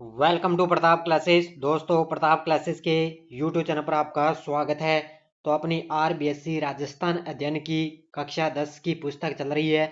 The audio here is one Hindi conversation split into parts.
Welcome to Pratap classes. दोस्तों, प्रताप क्लासेस के यूट्यूब चैनल पर आपका स्वागत है। तो अपनी आरबीएससी राजस्थान अध्ययन की कक्षा 10 की पुस्तक चल रही है।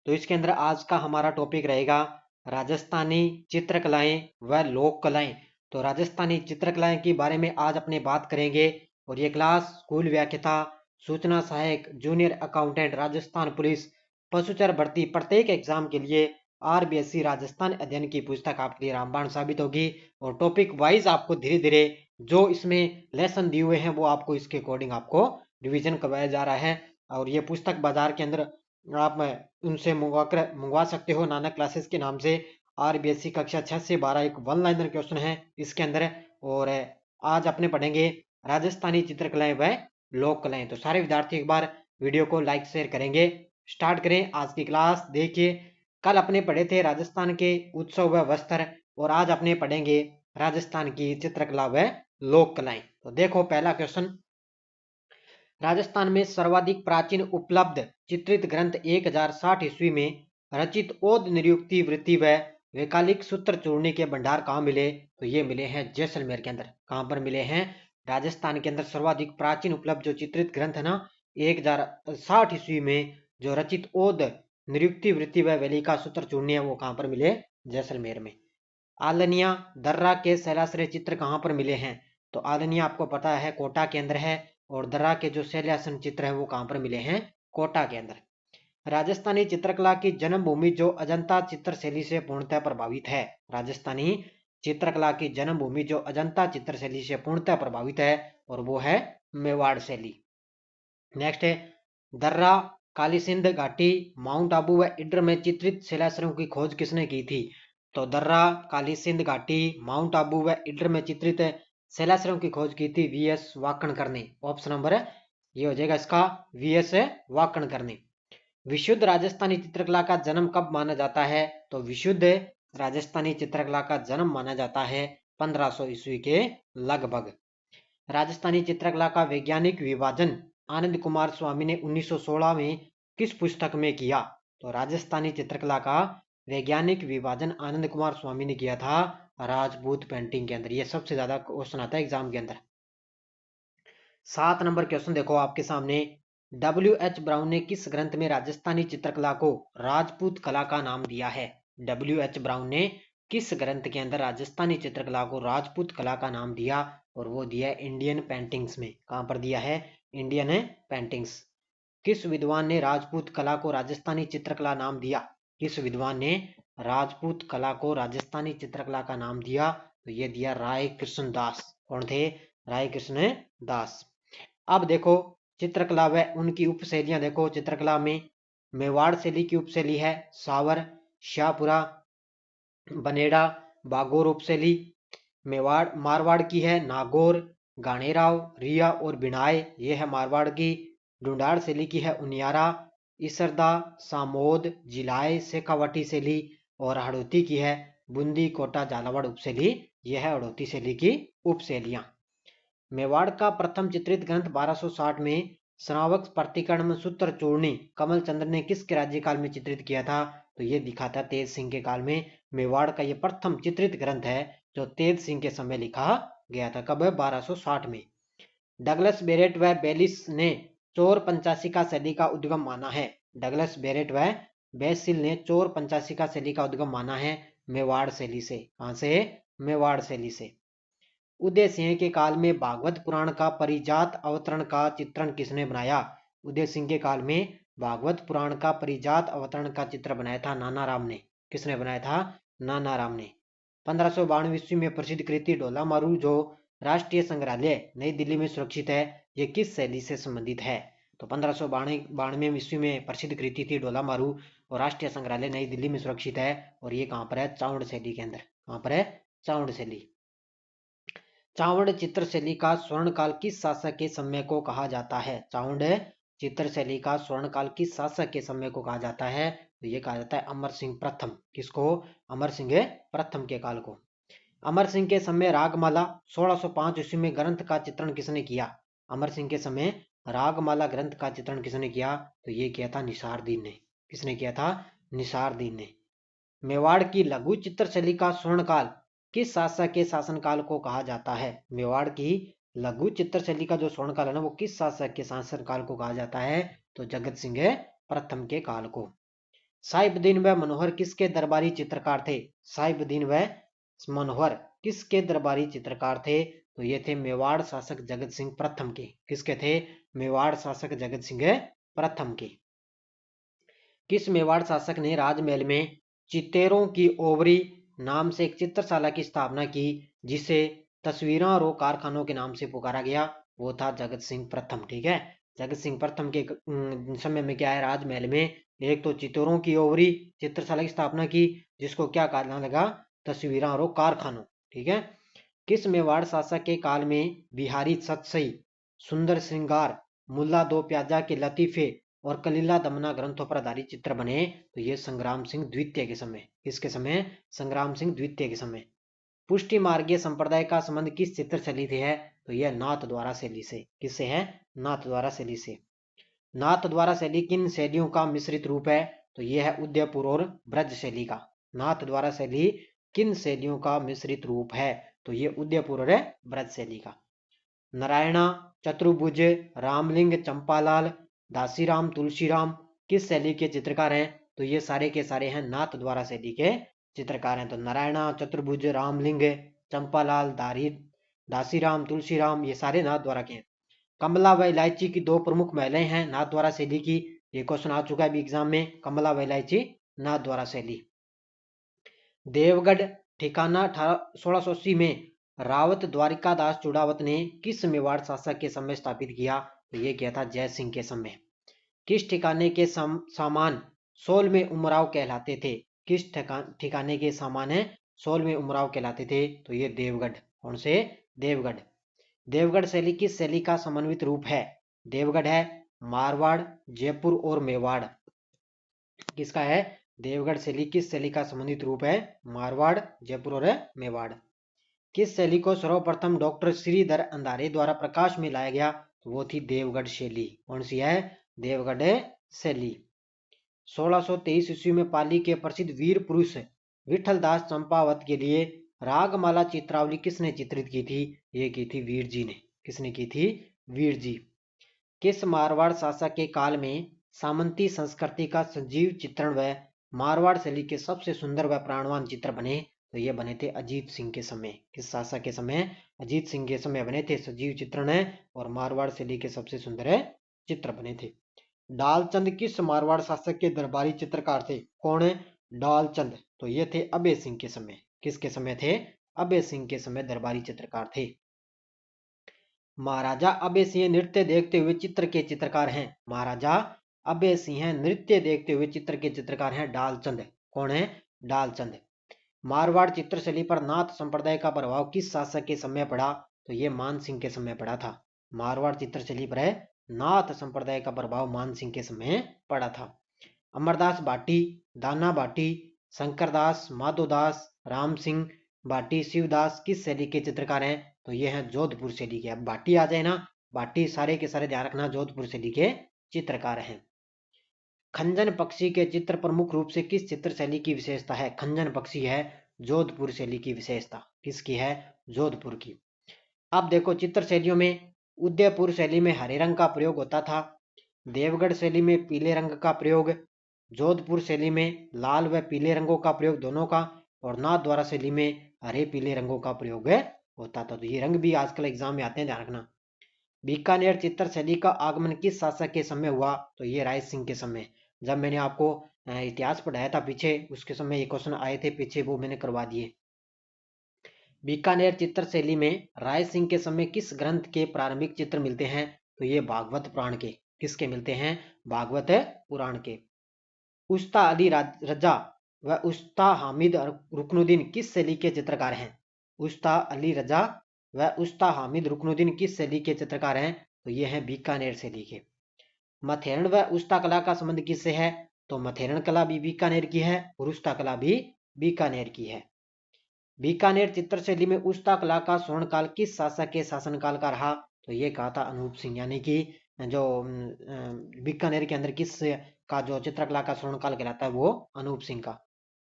तो इसके अंदर आज का हमारा टॉपिक रहेगा राजस्थानी चित्रकलाएं व लोक कलाएं। तो राजस्थानी चित्रकलाएं के बारे में आज अपने बात करेंगे। और ये क्लास स्कूल व्याख्याता, सूचना सहायक, जूनियर अकाउंटेंट, राजस्थान पुलिस, पशुचर भर्ती प्रत्येक एग्जाम के लिए आरबीएससी राजस्थान अध्ययन की पुस्तक आपके लिए रामबाण साबित होगी। और टॉपिक वाइज आपको धीरे धीरे जो इसमें लेसन दिए हुए हैं वो आपको इसके अकॉर्डिंग आपको रिवीजन करवाया जा रहा है। और ये पुस्तक बाजार के अंदर आप उनसे मंगवा सकते हो। नानक क्लासेस के नाम से आरबीएससी कक्षा 6 से 12 एक वन लाइनर क्वेश्चन है इसके अंदर। और आज अपने पढ़ेंगे राजस्थानी चित्रकलाएं व लोक कलाएं। तो सारे विद्यार्थी एक बार वीडियो को लाइक शेयर करेंगे। स्टार्ट करें आज की क्लास। देखिए, कल अपने पढ़े थे राजस्थान के उत्सव व वस्त्र, और आज अपने पढ़ेंगे राजस्थान की चित्रकला व लोक कलाएं। तो देखो, पहला क्वेश्चन, राजस्थान में सर्वाधिक प्राचीन उपलब्ध चित्रित ग्रंथ 1060 ईस्वी में रचित ओद निरुक्ति वृत्ति व वैकालिक सूत्र चूर्णी के भंडार कहाँ मिले? तो ये मिले हैं जैसलमेर के अंदर। कहाँ पर मिले हैं? राजस्थान के अंदर सर्वाधिक प्राचीन उपलब्ध जो चित्रित ग्रंथ है ना, 1060 ईस्वी में जो रचित ओद निरुक्ति वृत्ति व वैलिका सूत्र चूर्णी है, वो कहाँ पर मिले? जैसलमेर में। आलनिया दर्रा के शैलाश्रय चित्र कहाँ पर मिले हैं? तो आलनिया आपको पता है कोटा के अंदर है, और दर्रा के जो शैलासन चित्र है वो कहाँ पर मिले हैं? कोटा के अंदर। राजस्थानी चित्रकला की जन्मभूमि जो अजंता चित्र शैली से पूर्णतः प्रभावित है। राजस्थानी चित्रकला की जन्मभूमि जो अजंता चित्र शैली से पूर्णतः प्रभावित है, और वो है मेवाड़ शैली। नेक्स्ट है, दर्रा, कालीसिंध घाटी, माउंट आबू व इड्र में चित्रित शैलाश्रयों की खोज किसने की थी? तो दर्रा, कालीसिंध घाटी, माउंट आबू व इड्र में चित्रित शैलाश्रयों की खोज की थी वीएस वाकणकर ने। ऑप्शन नंबर ये हो जाएगा इसका वीएस वाकणकर ने। विशुद्ध राजस्थानी चित्रकला का जन्म कब माना जाता है? तो विशुद्ध राजस्थानी चित्रकला का जन्म माना जाता है 1500 ईस्वी के लगभग। राजस्थानी चित्रकला का वैज्ञानिक विभाजन आनंद कुमार स्वामी ने 1916 में किस पुस्तक में किया? तो राजस्थानी चित्रकला का वैज्ञानिक विभाजन आनंद कुमार स्वामी ने किया था राजपूत पेंटिंग के अंदर। ये सबसे ज्यादा क्वेश्चन आता है एग्जाम के अंदर। 7 नंबर क्वेश्चन देखो आपके सामने, डब्ल्यू एच ब्राउन ने किस ग्रंथ में राजस्थानी चित्रकला को राजपूत कला का नाम दिया है? डब्ल्यू एच ब्राउन ने किस ग्रंथ के अंदर राजस्थानी चित्रकला को राजपूत कला का नाम दिया? और वो दिया है इंडियन पेंटिंग्स में। कहां पर दिया है? Indian paintings. किस विद्वान ने राजपूत कला को राजस्थानी चित्रकला नाम दिया? किस विद्वान ने राजपूत कला को राजस्थानी चित्रकला का नाम दिया? तो ये दिया राय कृष्ण दास। कौन थे? राय कृष्ण दास। अब देखो, चित्रकला व उनकी उपशैलियां देखो। चित्रकला में मेवाड़ शैली की उपशैली है सावर, शाहपुरा, बनेड़ा, बागोर उपशैली। मेवाड़ मारवाड़ की है नागौर, गाणेराव, रिया और बिनाय, ये है मारवाड़ की। ढूंढाड़ शैली की है उनियारा, इसरदा, सामोद, जिलाय, शेखावटी शैली। और हड़ौती की है बूंदी, कोटा, झालावाड़ उपशैली। यह है हड़ौती शैली की उपशैलियां। मेवाड़ का प्रथम चित्रित ग्रंथ 1260 में श्रावक प्रतिकर्म सूत्र चूर्णी कमल चंद्र ने किसके राज्यकाल में चित्रित किया था? तो ये दिखा था तेज सिंह के काल में। मेवाड़ का ये प्रथम चित्रित ग्रंथ है जो तेज सिंह के समय लिखा गया था। कब? 1260 में। डगलस बेरेट व बेलिस ने चोर पंचाशिका शैली का उद्गम माना है। डगलस बेरेट व बेसिल ने चोर पंचाशिका शैली का उद्गम माना है मेवाड़ शैली से। कहां से? मेवाड़ शैली से। उदय सिंह के काल में भागवत पुराण का परिजात अवतरण का चित्रण किसने बनाया? उदय सिंह के काल में भागवत पुराण का परिजात अवतरण का चित्र बनाया था नाना राम ने। किसने बनाया था? नाना राम ने। 1592 ईस्वी में प्रसिद्ध कृति ढोला मारू जो राष्ट्रीय संग्रहालय नई दिल्ली में सुरक्षित है, ये किस शैली से संबंधित है? तो 1592 ईस्वी में प्रसिद्ध कृति थी ढोला मारू, और राष्ट्रीय संग्रहालय नई दिल्ली में सुरक्षित है। और ये कहाँ पर है? चावड़ शैली के अंदर। कहाँ पर है? चावड़ शैली। चावड़ चित्रशैली का स्वर्णकाल किस शासक के समय को कहा जाता है? चावड़ चित्रशैली का स्वर्णकाल किस शासक के समय को कहा जाता है? तो ये कहा जाता है अमर सिंह प्रथम। किसको? अमर सिंह प्रथम के काल को। अमर सिंह के समय रागमाला 1605 ईस्वी में ग्रंथ का चित्रण किसने किया? अमर सिंह के समय रागमाला ग्रंथ का चित्रण किसने किया? तो ये किया था निसारदीन ने। किसने किया था? निसारदीन ने। मेवाड़ की लघु चित्रशैली का स्वर्णकाल किस शासक के शासनकाल को कहा जाता है? मेवाड़ की लघु चित्रशैली का जो स्वर्णकाल है ना, वो किस शासक के शासनकाल को कहा जाता है? तो जगत सिंह प्रथम के काल को। साहिबुद्दीन व मनोहर किसके दरबारी चित्रकार थे? साहिबुद्दीन व मनोहर किसके दरबारी चित्रकार थे? तो ये थे मेवाड़ शासक जगत सिंह प्रथम के। किसके थे? मेवाड़ शासक जगत सिंह प्रथम के। किस मेवाड़ शासक ने राजमहल में चितेरों की ओवरी नाम से एक चित्रशाला की स्थापना की, जिसे तस्वीरों और कारखानों के नाम से पुकारा गया? वो था जगत सिंह प्रथम। ठीक है, जगत सिंह प्रथम के समय में क्या है, राजमहल में एक तो चित्तौरों की ओवरी चित्रशाला की स्थापना की, जिसको क्या कहना लगा? तस्वीरों और कारखानों। ठीक है। किस मेवाड़ शासक के काल में बिहारी सतसई, सुंदर श्रृंगार, मुल्ला दो प्याजा के लतीफे और कलीला दमना ग्रंथों पर आधारित चित्र बने? तो ये संग्राम सिंह द्वितीय के समय। किसके समय? संग्राम सिंह द्वितीय के समय। पुष्टि मार्गीय संप्रदाय का संबंध किस चित्रशैली से है? तो यह नाथ द्वारा शैली से। किससे है? नाथ द्वारा शैली से। नाथ द्वारा शैली किन शैलियों का मिश्रित रूप है? तो यह है उदयपुर और ब्रज शैली का। नाथ द्वारा शैली किन शैलियों का मिश्रित रूप है? तो ये उदयपुर और ब्रज शैली का। नारायणा, चतुर्भुज, रामलिंग, चंपालाल, दासीराम, तुलसीराम किस शैली के चित्रकार हैं? तो ये सारे के सारे हैं नाथ द्वारा शैली के चित्रकार हैं। तो नारायणा, चतुर्भुज, रामलिंग, चंपालाल, दासीराम, तुलसीराम ये सारे नाथ द्वारा के हैं। कमला व इलायची की दो प्रमुख महलें हैं नाथ द्वारा शैली की। ये क्वेश्चन आ चुका है भी एग्जाम में, कमला व इलायची नाथ द्वारा शैली। देवगढ़ ठिकाना 1680 में रावत द्वारिकादास चुड़ावत ने किस मेवाड़ शासक के समय स्थापित किया? तो ये किया था जय सिंह के समय। किस ठिकाने के सामान 16वें उमराव कहलाते थे? किस ठिकाने के सामान है 16वें उमराव कहलाते थे? तो ये देवगढ़। कौन से? देवगढ़। देवगढ़ शैली किस शैली का समन्वित रूप है? देवगढ़ है मारवाड़, जयपुर और मेवाड़। किसका है? देवगढ़ शैली किस शैली का समन्वित रूप है? मारवाड़, जयपुर और मेवाड़। किस शैली को सर्वप्रथम डॉक्टर श्रीधर अंधारे द्वारा प्रकाश में लाया गया? तो वो थी देवगढ़ शैली। कौन सी है? देवगढ़ शैली। 1623 ईस्वी में पाली के प्रसिद्ध वीर पुरुष विठलदास चंपावत के लिए रागमाला चित्रावली किसने चित्रित की थी? ये की थी वीर जी ने। किसने की थी? वीर जी। किस मारवाड़ शासक के काल में सामंती संस्कृति का सजीव चित्रण व मारवाड़ शैली के सबसे सुंदर व प्राणवान चित्र बने? तो ये बने थे अजीत सिंह के समय। किस शासक के समय? अजीत सिंह के समय बने थे सजीव चित्रण है और मारवाड़ शैली के सबसे सुंदर चित्र बने थे। डालचंद किस मारवाड़ शासक के दरबारी चित्रकार थे? कौन है? डालचंद। तो ये थे अभय सिंह के समय। किसके समय थे? अभय सिंह के समय दरबारी चित्रकार थे। महाराजा अभय सिंह नृत्य देखते हुए चित्र के चित्रकार हैं। महाराजा अभय सिंह नृत्य देखते हुए चित्र के चित्रकार हैं डालचंद। कौन है? डालचंद। मारवाड़ चित्रशैली पर नाथ संप्रदाय का प्रभाव किस शासक के समय पड़ा? तो ये मान सिंह के समय पड़ा था। मारवाड़ चित्रशैली पर है नाथ संप्रदाय का प्रभाव मान सिंह के समय पड़ा था। अमरदास भाटी, दाना भाटी, शंकरदास, माधोदास, राम सिंह भाटी, शिवदास किस शैली के चित्रकार हैं? तो ये हैं जोधपुर शैली के। अब भाटी आ जाए ना, भाटी सारे के सारे ध्यान रखना जोधपुर शैली के चित्रकार हैं। खंजन पक्षी के चित्र प्रमुख रूप से किस चित्र शैली की विशेषता है? खंजन पक्षी है जोधपुर शैली की विशेषता। किसकी है? जोधपुर की। अब देखो चित्र शैलियों में उदयपुर शैली में हरे रंग का प्रयोग होता था, देवगढ़ शैली में पीले रंग का प्रयोग, जोधपुर शैली में लाल व पीले रंगों का प्रयोग दोनों का, और नाथ द्वारा शैली में हरे पीले रंगों का प्रयोग होता था। तो ये रंग भी आजकल एग्जाम में आते हैं, ध्यान रखना। बीकानेर चित्र शैली का आगमन किस शासक के समय हुआ? तो ये राय सिंह के समय। जब मैंने आपको इतिहास पढ़ाया था पीछे, उसके समय ये क्वेश्चन आए थे पीछे, वो मैंने करवा दिए। बीकानेर चित्र शैली में राय सिंह के समय किस ग्रंथ के प्रारंभिक चित्र मिलते हैं? तो ये भागवत पुराण के। किसके मिलते हैं? भागवत पुराण के। उस्ता अली रजा व उस्ता हामिद रुकनुद्दीन किस शैली के चित्रकार हैं? उस्ता अली रजा व उस्ता हामिद रुकनुद्दीन किस शैली के चित्रकार हैं? तो ये हैं बीकानेर शैली के। मथेरण व उस्ता कला का संबंध किससे है? तो मथेरण कला भी बीकानेर की है और उस्ता कला भी बीकानेर की है। बीकानेर चित्रशैली में उस्ता कला का स्वर्णकाल किस शासक के शासनकाल का रहा? तो ये कहा था अनूप सिंह। यानी कि जो बीकानेर के अंदर किस का जो चित्रकला का स्वर्णकाल कहलाता है वो अनूप सिंह का।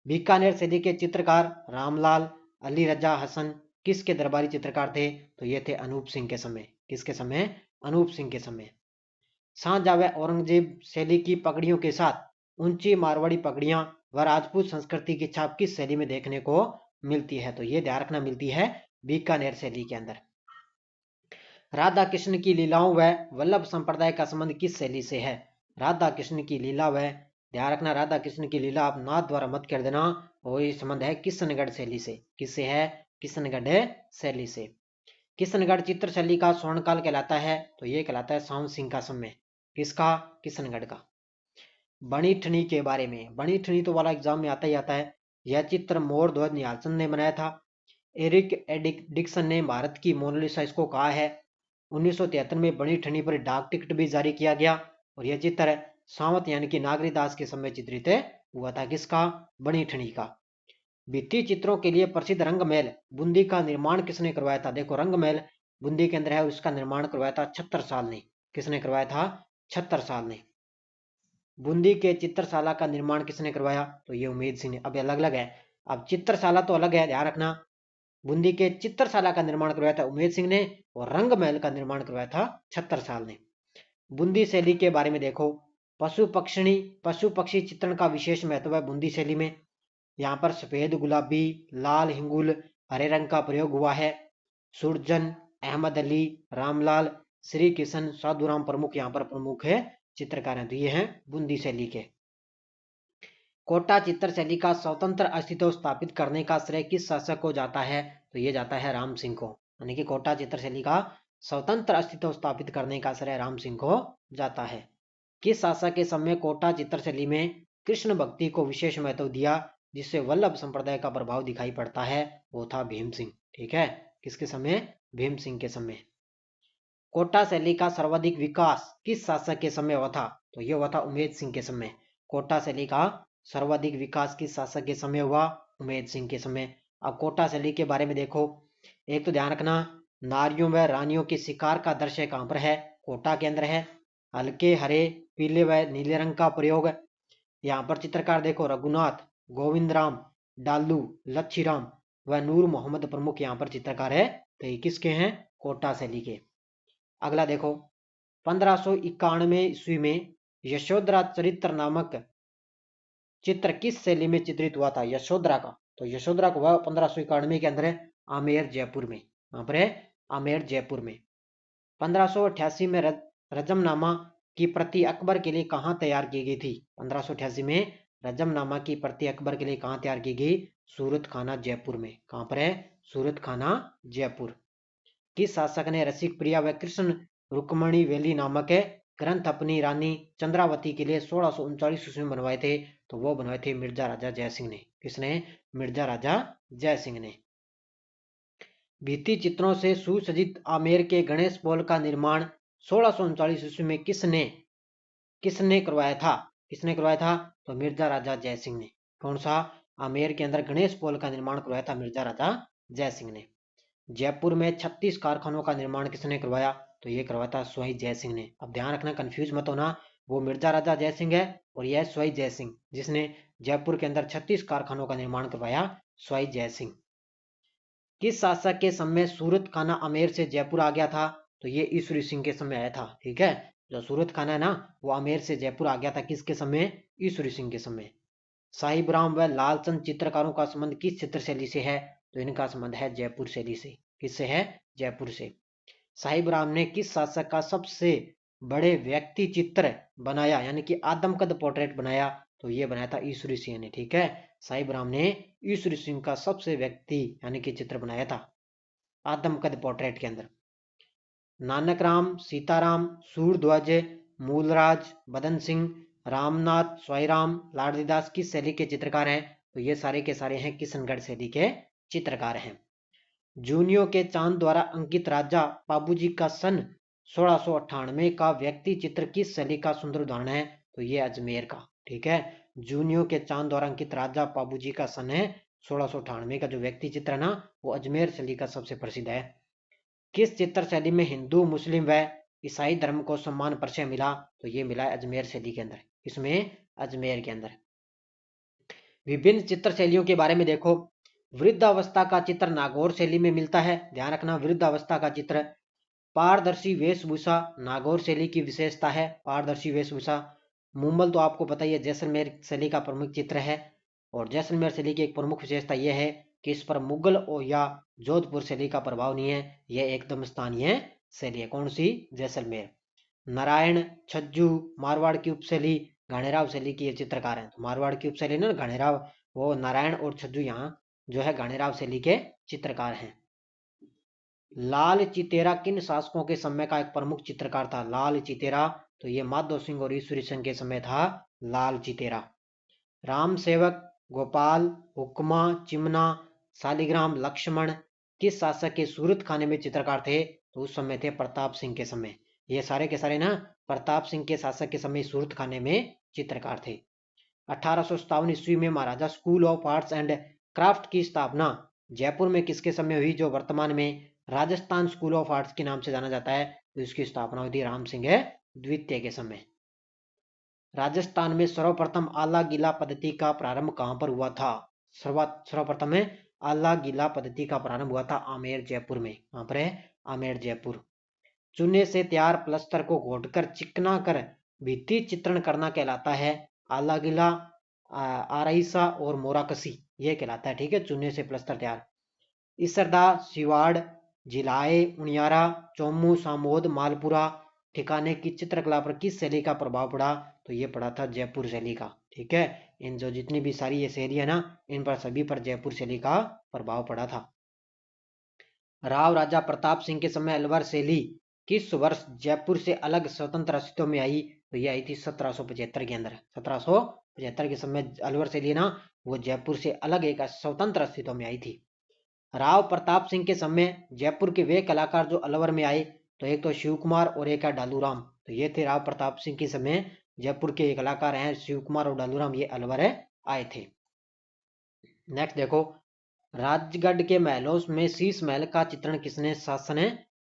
बीकानेर शैली के चित्रकार रामलाल, अली रजा हसन किसके दरबारी चित्रकार थे? तो ये थे अनूप सिंह के समय। किसके समय? अनूप सिंह के समय। शाहजहां व औरंगजेब शैली की पगड़ियों के साथ ऊंची मारवाड़ी पगड़ियां व राजपूत संस्कृति की छाप किस शैली में देखने को मिलती है? तो ये ध्यान रखना, मिलती है बीकानेर शैली के अंदर। राधा कृष्ण की लीलाओं व वल्लभ संप्रदाय का संबंध किस शैली से है? राधा कृष्ण की लीला व, ध्यान रखना, राधा कृष्ण की लीला आप नाथ द्वारा मत कर देना, और ये संबंध है किशनगढ़ शैली से। किससे है? किशनगढ़ शैली से। किशनगढ़ चित्र शैली का स्वर्णकाल कहलाता है? तो ये कहलाता है शाम सिंह का समय। किसका? किशनगढ़ का। बणी ठनी के बारे में, बणी ठनी तो वाला एग्जाम में आता ही आता है। यह चित्र मोर ध्वज निहालचंद ने बनाया था। एरिक डिक्सन ने भारत की मोनालिसा इसको कहा है। 1973 में बणी ठनी पर डाक टिकट भी जारी किया गया, और यह चित्र सावंत यानी कि नागरीदास के समय चित्रित हुआ था। किसका? बणी ठनी का। भित्ति चित्रों के लिए प्रसिद्ध रंगमहल बूंदी का निर्माण किसने करवाया था? देखो, रंगमहल बूंदी के अंदर है, उसका निर्माण करवाया था छत्तर साल ने। किसने करवाया था? छत्तर साल ने। बूंदी के चित्रशाला का निर्माण किसने करवाया? तो ये उमेद सिंह ने। अब अलग अलग है, अब चित्रशाला तो अलग है, ध्यान रखना। बूंदी के चित्रशाला का निर्माण करवाया था उमेद सिंह ने, और रंगमहल का निर्माण करवाया था छत्तर साल ने। बूंदी शैली के बारे में देखो, पशु पक्षी चित्रण का विशेष महत्व है बूंदी शैली में। यहाँ पर सफेद गुलाबी, लाल हिंगुल, हरे रंग का प्रयोग हुआ है। सुरजन, अहमद अली, रामलाल, श्री किशन, साधुराम प्रमुख यहाँ पर प्रमुख है चित्रकार हैं। तो ये हैं बूंदी शैली के। कोटा चित्र शैली का स्वतंत्र अस्तित्व स्थापित करने का श्रेय किस शासक को जाता है? तो ये जाता है राम सिंह को। यानी कि कोटा चित्र शैली का स्वतंत्र अस्तित्व स्थापित करने का श्रेय राम सिंह को जाता है। किस शासक के समय कोटा चित्र शैली में कृष्ण भक्ति को विशेष महत्व दिया, जिससे वल्लभ संप्रदाय का प्रभाव दिखाई पड़ता है? वो था भीम सिंह। ठीक है, किसके समय? भीम सिंह के समय। कोटा शैली का सर्वाधिक विकास किस शासक के समय हुआ था? तो यह हुआ था उमेद सिंह के समय। कोटा शैली का सर्वाधिक विकास किस शासक के समय हुआ? उमेद सिंह के समय। अब कोटा शैली के बारे में देखो, एक तो ध्यान रखना, नारियों व रानियों के शिकार का दृश्य कहां पर है? कोटा के अंदर है। हल्के हरे, पीले व नीले रंग का प्रयोग। यहाँ पर चित्रकार देखो, रघुनाथ, गोविंद राम, डालू, लच्छीराम व नूर मोहम्मद प्रमुख यहाँ पर चित्रकार है। तो ये किसके हैं? कोटा शैली के। अगला देखो, 1591 ईस्वी में यशोधरा चरित्र नामक चित्र किस शैली में चित्रित हुआ था? यशोधरा का। तो यशोधरा को हुआ 1591 के अंदर है आमेर जयपुर में। वहां पर है आमेर जयपुर में। 1588 में रजमनामा की प्रति अकबर के लिए कहां तैयार की गई थी? 1588 में रजमनामा की प्रति अकबर के लिए कहां तैयार की गई? सूरत खाना जयपुर में। कहां पर है? सूरत खाना जयपुर। किस शासक ने रसिक प्रिया व कृष्ण रुक्मणी वेली नामक ग्रंथ अपनी रानी चंद्रावती के लिए 1639 ईस्वी में बनवाए थे? तो वो बनवाए थे मिर्जा राजा जयसिंह ने। किसने? मिर्जा राजा जयसिंह ने। भित्ति चित्रों से सुसज्जित आमेर के गणेश पोल का निर्माण 1639 ईस्वी में किसने किसने करवाया था? किसने करवाया था? तो मिर्जा राजा जयसिंह ने। कौन सा? आमेर के अंदर गणेश पोल का निर्माण करवाया था मिर्जा राजा जयसिंह ने। जयपुर में 36 कारखानों का निर्माण किसने करवाया? तो ये करवाया था स्वाई जयसिंह ने। अब ध्यान रखना, कंफ्यूज मत होना, वो मिर्जा राजा जयसिंह है और यह स्वाई जयसिंह, जिसने जयपुर के अंदर 36 कारखानों का निर्माण करवाया, स्वाई जयसिंह। किस शासक के समय सूरत खाना आमेर से जयपुर आ गया था? तो ये ईश्वरी सिंह के समय आया था। ठीक है, जो सूरत खाना है ना, वो आमेर से जयपुर आ गया था। किसके समय? ईश्वरी सिंह के समय। साहिब राम व लालचंद चित्रकारों का संबंध किस चित्र शैली से है? तो इनका संबंध है जयपुर शैली से। किससे है? जयपुर से। साहिब राम ने किस शासक का सबसे बड़े व्यक्ति चित्र बनाया, यानी कि आदमकद पोर्ट्रेट बनाया? तो ये बनाया था ईश्वरी सिंह ने। ठीक है, साहिब राम ने ईश्वरी सिंह का सबसे व्यक्ति यानी कि चित्र बनाया था आदमकद पोर्ट्रेट के अंदर। नानक राम, सीताराम, सूरध्वज, मूलराज, बदन सिंह, रामनाथ, स्वाईराम, लाडलीदास किस शैली के चित्रकार हैं? तो ये सारे के सारे हैं किशनगढ़ शैली के चित्रकार हैं। जूनियो के चांद द्वारा अंकित राजा बाबूजी का सन 1698 का व्यक्ति चित्र किस शैली का सुंदर उदाहरण है? तो ये अजमेर का। ठीक है, जूनियो के चांद द्वारा अंकित राजा बाबूजी का सन है 1698 का जो व्यक्ति चित्र है ना, वो अजमेर शैली का सबसे प्रसिद्ध है। किस चित्र शैली में हिंदू, मुस्लिम व ईसाई धर्म को सम्मान परिचय मिला? तो ये मिला अजमेर शैली के अंदर। इसमें अजमेर के अंदर। विभिन्न चित्र शैलियों के बारे में देखो, वृद्धावस्था का चित्र नागौर शैली में मिलता है, ध्यान रखना, वृद्धावस्था का चित्र। पारदर्शी वेशभूषा नागौर शैली की विशेषता है, पारदर्शी वेशभूषा। मुंबल तो आपको पता ही है, जैसलमेर शैली का प्रमुख चित्र है, और जैसलमेर शैली की एक प्रमुख विशेषता यह है कि इस पर मुगल और या जोधपुर शैली का प्रभाव नहीं है, यह एकदम स्थानीय शैली है। कौन सी? जैसलमेर। नारायण, छज्जू मारवाड़ की उपशैली घाणेराव शैली की ये चित्रकार हैं। तो मारवाड़ की उपशैली ना घाणेराव, वो नारायण और छज्जू यहाँ जो है घाणेराव शैली के चित्रकार हैं। लाल चितेरा किन शासकों के समय का एक प्रमुख चित्रकार था? लाल चितेरा, तो ये माधव सिंह और ईश्वरी सिंह के समय था लाल चितेरा। राम सेवक, गोपाल, हुक्मा, चिमना, शालिग्राम, लक्ष्मण किस शासक के सूरत खाने में चित्रकार थे? तो उस समय थे प्रताप सिंह के समय। ये सारे के सारे ना प्रताप सिंह के शासक के समय सूरत खाने में चित्रकार थे। 1857 ईस्वी में Maharaja school of arts and craft की स्थापना जयपुर में किसके समय हुई, जो वर्तमान में राजस्थान स्कूल ऑफ आर्ट्स के नाम से जाना जाता है? तो इसकी स्थापना हुई थी राम सिंह द्वितीय के समय। राजस्थान में सर्वप्रथम आला गीला पद्धति का प्रारंभ कहां पर हुआ था? सर्वप्रथम में आला गीला पद्धति का प्रारंभ हुआ था आमेर जयपुर में। कहां पर है? आमेर जयपुर। चूने से तैयार प्लस्तर को घोटकर चिकना कर भित्ति चित्रण करना कहलाता है आला गीला, आरईसा और मोराकसी, ये कहलाता है। ठीक है, चूने से प्लस्तर तैयार। इसरदा, सिवाड़, जिलाए, उनियारा, चौमू, सामोद, मालपुरा ठिकाने की चित्रकला पर किस शैली का प्रभाव पड़ा? तो ये पड़ा था जयपुर शैली का। ठीक है, इन जो जितनी भी सारी ये शैली है ना, इन पर सभी पर जयपुर शैली का प्रभाव पड़ा था। राव राजा प्रताप सिंह के समय अलवर शैली किस वर्ष जयपुर से अलग स्वतंत्र अस्तित्व में आई? तो ये आई थी 1775 के अंदर। 1775 के समय अलवर शैली ना वो जयपुर से अलग एक स्वतंत्र अस्तित्व में आई थी। राव प्रताप सिंह के समय जयपुर के वे कलाकार जो अलवर में आए, तो एक तो शिव कुमार और एक है डालूराम। तो ये थे राव प्रताप सिंह के समय जयपुर के कलाकार हैं शिव कुमार और डालूराम, ये अलवर आए थे। नेक्स्ट देखो, राजगढ़ के महलों में शीश महल का चित्रण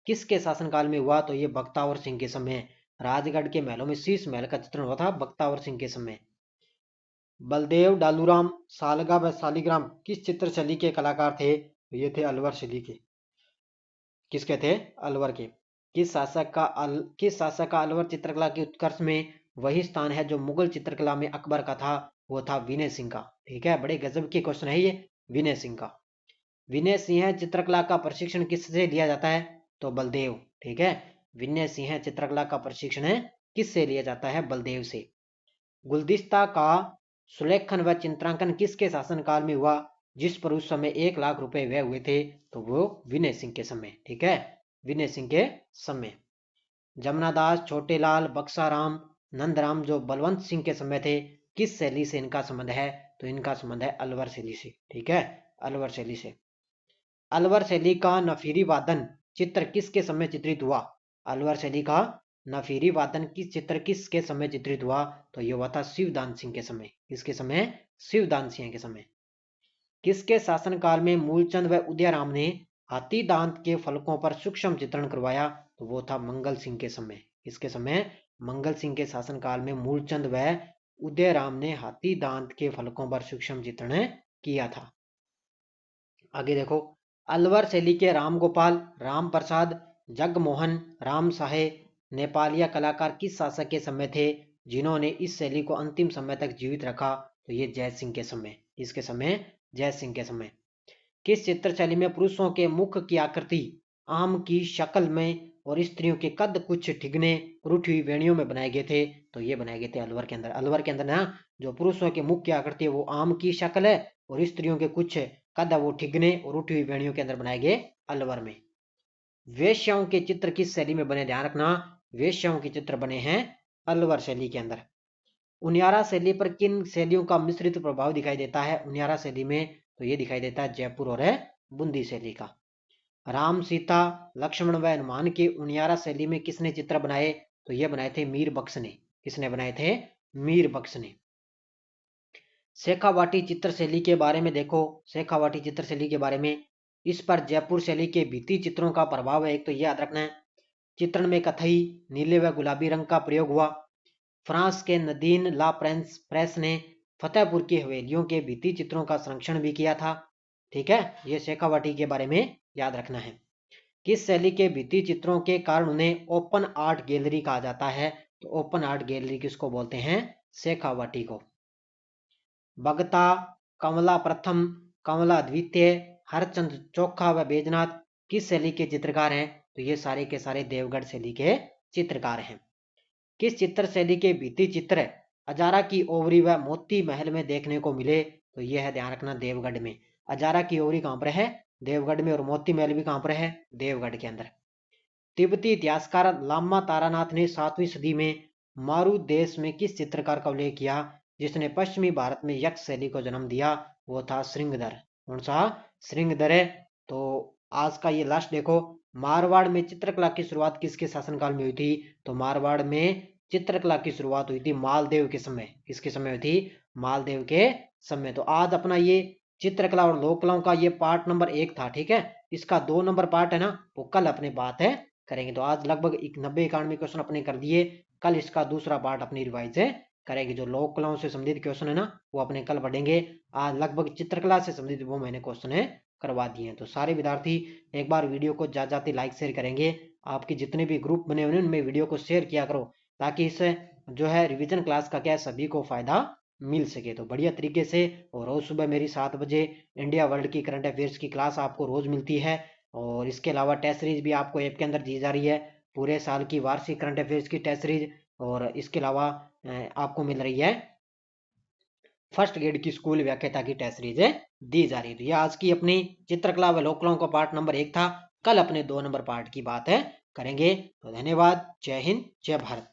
किसके शासनकाल में हुआ? तो ये बख्तावर सिंह के समय। राजगढ़ के महलों में शीश महल का चित्रण हुआ था बख्तावर सिंह के समय। बलदेव, डालूराम, सालगा व शालिग्राम किस चित्र शैली के कलाकार थे? ये थे अलवर शैली के। किसके थे? अलवर के। किस शासक का अलवर चित्रकला की उत्कर्ष में वही स्थान है जो मुगल चित्रकला में अकबर का था? वो था विनय सिंह का। ठीक है, बड़े गजब के क्वेश्चन है ये विनय सिंह का। विनय सिंह चित्रकला का प्रशिक्षण किससे लिया जाता है? तो बलदेव। ठीक है, विनय सिंह चित्रकला का प्रशिक्षण किससे लिया जाता है? बलदेव से। गुलदस्ता का सुलेखन व चित्रांकन किसके शासनकाल में हुआ, जिस पर उस समय 1 लाख रुपए व्यय हुए थे? तो वो विनय सिंह के समय। ठीक है, विनय सिंह के समय। जमनादास, छोटेलाल, बक्साराम, नंदराम जो बलवंत सिंह के समय थे, किस शैली से इनका संबंध है? तो इनका संबंध है अलवर शैली से। ठीक है, अलवर शैली से। अलवर शैली का नफीरी वादन चित्र किसके समय चित्रित हुआ? अलवर शैली का नफीरी वादन चित्र किसके समय चित्रित हुआ? तो यह हुआ था शिवदान सिंह के समय। किसके समय? शिवदान सिंह के समय। किसके शासनकाल में मूलचंद व उदयराम ने हाथी दांत के फलकों पर सूक्ष्म चित्रण करवाया? तो वो था मंगल सिंह के समय। किसके समय? मंगल सिंह के शासनकाल में मूलचंद व उदयराम ने हाथी दांत के फलकों पर सूक्ष्म चित्रण किया था। आगे देखो, अलवर शैली के राम गोपाल, राम प्रसाद, जगमोहन, राम साहे नेपालिया कलाकार किस शासक के समय थे जिन्होंने इस शैली को अंतिम समय तक जीवित रखा? तो ये जय सिंह के समय। इसके समय? जय सिंह के समय। किस चित्र शैली में पुरुषों के मुख की आकृति आम की शक्ल में और स्त्रियों के कद कुछ ठिगने रूठी हुई वेणियों में बनाए गए थे? तो ये बनाए गए थे अलवर के अंदर। अलवर के अंदर ना जो पुरुषों के मुख की आकृति है वो आम की शक्ल है, और स्त्रियों के कुछ कद वो ठिगने और उठी हुई वेणियों के अंदर बनाए गए अलवर में। वेश्याओं के चित्र किस शैली में बने? ध्यान रखना, वेश्याओं के चित्र बने हैं अलवर शैली के अंदर। उनियारा शैली पर किन शैलियों का मिश्रित प्रभाव दिखाई देता है? उनियारा शैली में तो ये दिखाई देता है जयपुर और बूंदी शैली का। राम, सीता, लक्ष्मण व हनुमान के उनियारा शैली में किसने चित्र बनाए? तो ये बनाए थे मीर बख्श ने। किसने बनाए थे? मीर बख्श ने। शेखावाटी चित्र शैली के बारे में देखो, शेखावाटी चित्र शैली के बारे में, इस पर जयपुर शैली के भित्ति चित्रों का प्रभाव है। एक तो ये याद रखना है, चित्रण में कथई, नीले व गुलाबी रंग का प्रयोग हुआ। फ्रांस के नदीन ला प्रेस ने फतेहपुर की हवेलियों के भित्ति चित्रों का संरक्षण भी किया था। ठीक है, ये शेखावटी के बारे में याद रखना है। किस शैली के भित्ति चित्रों के कारण उन्हें ओपन आर्ट गैलरी कहा जाता है? तो ओपन आर्ट गैलरी किसको बोलते हैं? शेखावटी को। भगता, कमला प्रथम, कमला द्वितीय, हरचंद चोखा व बैजनाथ किस शैली के चित्रकार हैं? तो ये सारे के सारे देवगढ़ शैली के चित्रकार हैं। किस चित्र शैली के भित्ति चित्र अजारा की ओवरी व मोती महल में देखने को मिले? तो यह है, ध्यान रखना, देवगढ़ में। अजारा की ओवरी कहां पर है? देवगढ़ में। और मोती महल भी कहां पर है? देवगढ़ के अंदर। तिब्बती इतिहासकार लामा तारानाथ ने 7वीं सदी में मारू देश में किस चित्रकार का उल्लेख किया जिसने पश्चिमी भारत में यक्ष शैली को जन्म दिया? वो था श्रृंगधर। कौन सा? श्रृंगधर है। तो आज का ये लास्ट देखो, मारवाड़ में चित्रकला की शुरुआत किसके शासनकाल में हुई थी? तो मारवाड़ में चित्रकला की शुरुआत हुई थी मालदेव के समय। किसके समय हुई थी? मालदेव के समय। तो आज अपना ये चित्रकला और लोक कलाओं का ये पार्ट नंबर 1 था। ठीक है, इसका 2 नंबर पार्ट है ना, वो कल अपने बात है करेंगे। तो आज लगभग 90-91 क्वेश्चन अपने कर दिए। कल इसका दूसरा पार्ट अपनी रिवाइज है करेंगे। जो लोक कलाओं से संबंधित क्वेश्चन है ना, वो अपने कल पढ़ेंगे। आज लगभग चित्रकला से संबंधित वो मैंने क्वेश्चन है करवा दिए हैं। तो सारे विद्यार्थी एक बार वीडियो को जाते लाइक शेयर करेंगे। आपके जितने भी ग्रुप बने हुए उनमें वीडियो को शेयर किया करो, ताकि इससे जो है रिवीजन क्लास का क्या सभी को फायदा मिल सके। तो बढ़िया तरीके से, और रोज सुबह मेरी 7 बजे इंडिया वर्ल्ड की करंट अफेयर्स की क्लास आपको रोज मिलती है। और इसके अलावा टेस्ट सीरीज भी आपको ऐप के अंदर दी जा रही है, पूरे साल की वार्षिक करंट अफेयर्स की टेस्ट सीरीज। और इसके अलावा आपको मिल रही है फर्स्ट ग्रेड की स्कूल व्याख्याता की टेस्ट सीरीज दी जा रही है। तो यह आज की अपनी चित्रकला व लोक कलाओं का पार्ट नंबर 1 था। कल अपने 2 नंबर पार्ट की बात है करेंगे। तो धन्यवाद। जय हिंद, जय भारत।